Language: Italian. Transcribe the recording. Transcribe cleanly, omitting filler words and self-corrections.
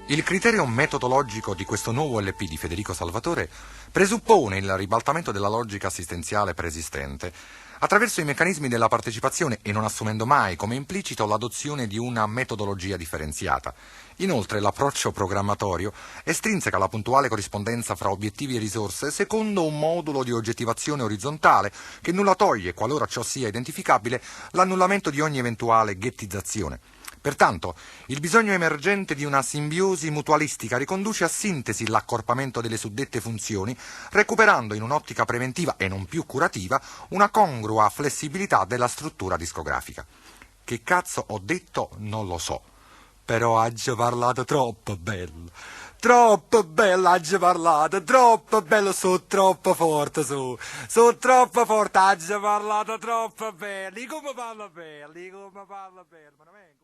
Il criterio metodologico di questo nuovo LP di Federico Salvatore presuppone il ribaltamento della logica assistenziale preesistente attraverso i meccanismi della partecipazione e non assumendo mai come implicito l'adozione di una metodologia differenziata. Inoltre l'approccio programmatorio estrinseca la puntuale corrispondenza fra obiettivi e risorse secondo un modulo di oggettivazione orizzontale che nulla toglie, qualora ciò sia identificabile, l'annullamento di ogni eventuale ghettizzazione. Pertanto, il bisogno emergente di una simbiosi mutualistica riconduce a sintesi l'accorpamento delle suddette funzioni, recuperando in un'ottica preventiva e non più curativa una congrua flessibilità della struttura discografica. Che cazzo ho detto non lo so, però ha parlato troppo bello. Troppo bello, ha parlato, troppo bello, sono troppo forte, sono troppo forte, ha parlato troppo bello, come parla bello, ma non è...